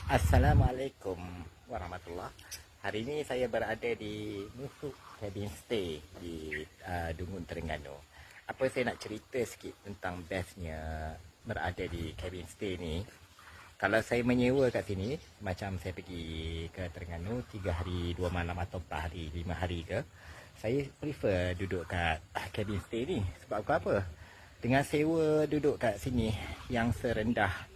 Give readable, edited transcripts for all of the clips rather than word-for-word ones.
Assalamualaikum warahmatullahi. Hari ini saya berada di Nusuk Cabin Stay di Dungun, Terengganu. Apa saya nak cerita sikit tentang bestnya berada di cabin stay ni. Kalau saya menyewa kat sini, macam saya pergi ke Terengganu 3 hari 2 malam atau 4 hari 5 hari ke, saya prefer duduk kat cabin stay ni. Sebab apa? Dengan sewa duduk kat sini yang serendah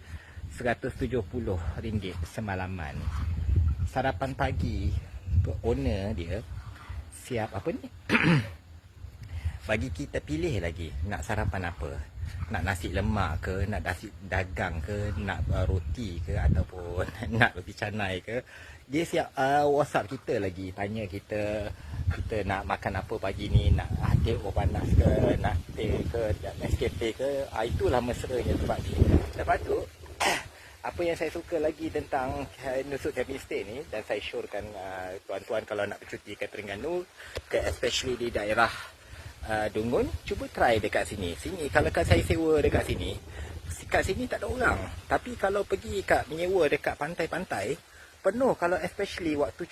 RM170 semalaman, sarapan pagi owner dia siap apa ni bagi kita pilih lagi nak sarapan apa, nak nasi lemak ke, nak nasi dagang ke, nak roti ke, ataupun nak roti canai ke. Dia siap WhatsApp kita lagi, tanya kita nak makan apa pagi ni, nak teh panas ke, nak teh ke, nak Nescafe ke. Itulah mesranya sebab ni. Lepas tu apa yang saya suka lagi tentang Nusuk Cabin Stay ni, dan saya syorkan tuan-tuan kalau nak bercuti ke Terengganu, especially di daerah Dungun, cuba try dekat sini. Kalau saya sewa dekat sini, kat sini tak ada orang. Tapi kalau pergi menyewa dekat pantai-pantai, penuh. Kalau especially waktu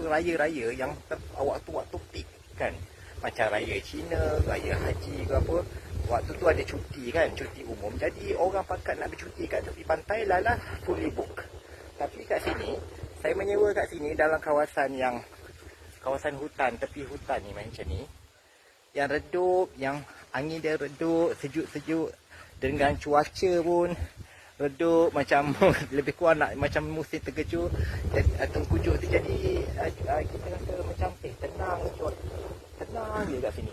raya-raya yang waktu peak kan, macam raya Cina, raya haji ke apa, waktu tu ada cuti kan, cuti umum. Jadi orang pakat nak bercuti kat tepi pantai, lala fully book. Tapi kat sini, saya menyewa kat sini dalam kawasan hutan, tepi hutan ni macam ni, yang redup, yang angin dia redup, sejuk-sejuk, dengan cuaca pun redup, macam lebih kurang nak macam musim terkejut, tengkujuh tu. Jadi kita rasa macam tenang je kat sini.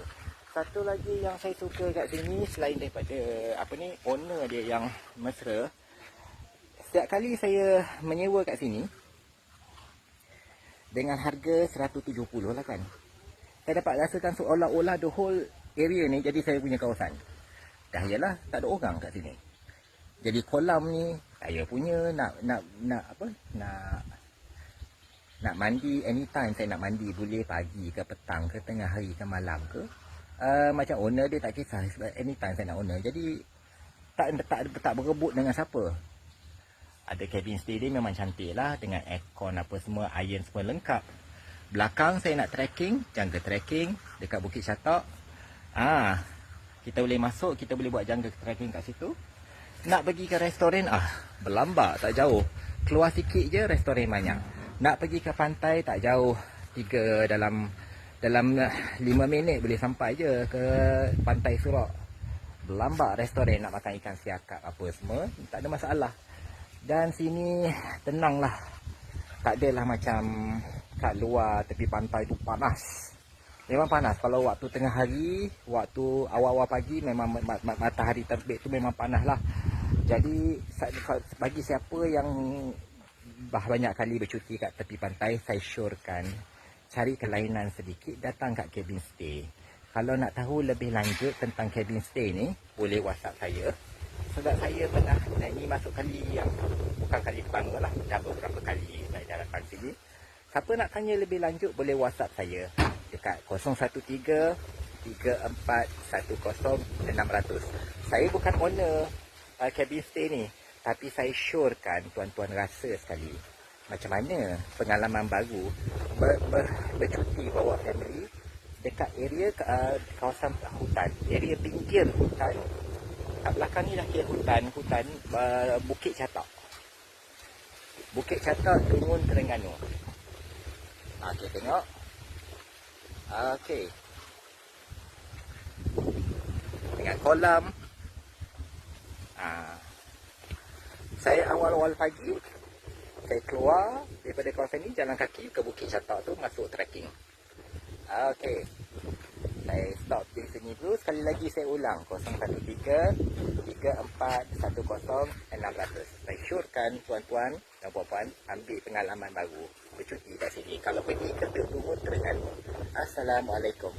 Satu lagi yang saya suka kat sini, selain daripada owner dia yang mesra, setiap kali saya menyewa kat sini dengan harga 170 lah kan, saya dapat rasakan seolah-olah the whole area ni jadi saya punya kawasan. Dah yalah, tak ada orang kat sini. Jadi kolam ni saya punya, nak mandi anytime saya nak mandi, boleh pagi ke petang ke tengah hari ke malam ke. Macam owner dia tak kisah, sebab anytime saya nak owner. Jadi tak berebut dengan siapa. Ada cabin stay dia memang cantik lah, dengan aircon apa semua, iron semua lengkap. Belakang saya nak trekking, jungle trekking dekat Bukit Syatok. Kita boleh masuk, kita boleh buat jungle trekking kat situ. Nak pergi ke restoran, berlambak tak jauh. Keluar sikit je restoran banyak. Nak pergi ke pantai tak jauh, dalam 5 minit boleh sampai je ke Pantai Surak. Berlambak restoran, nak makan ikan siakap apa semua, tak ada masalah. Dan sini tenang lah, tak adalah macam kat luar tepi pantai tu panas. Memang panas. Kalau waktu tengah hari, waktu awal-awal pagi, memang matahari terbit tu memang panas lah. Jadi bagi siapa yang banyak kali bercuti kat tepi pantai, saya syorkan cari kelainan sedikit, datang kat cabin stay. Kalau nak tahu lebih lanjut tentang cabin stay ni, boleh WhatsApp saya. Sebab saya pernah, ini masuk kali yang bukan kali pertama lah, dah beberapa kali saya datang sini. Siapa nak tanya lebih lanjut, boleh WhatsApp saya dekat 013 3410 600. Saya bukan owner cabin stay ni, tapi saya syorkan tuan-tuan rasa sekali macam mana pengalaman baru bercuti bawa family dekat area kawasan hutan, area pinggir hutan. Kat belakang ni dah kira hutan Bukit Syatok. Bukit Syatok, Dungun, Terengganu. Okey, tengok. Okey. Dengan kolam. Saya awal-awal pagi, saya keluar daripada kawasan ni, jalan kaki ke Bukit Syatok tu, masuk trekking. Okey. Saya stop di sini dulu. Sekali lagi saya ulang, 013 3410 600. Saya syorkan tuan-tuan dan puan-puan ambil pengalaman baru bercuti kat sini kalau pergi ke Dungun, Terengganu. Assalamualaikum.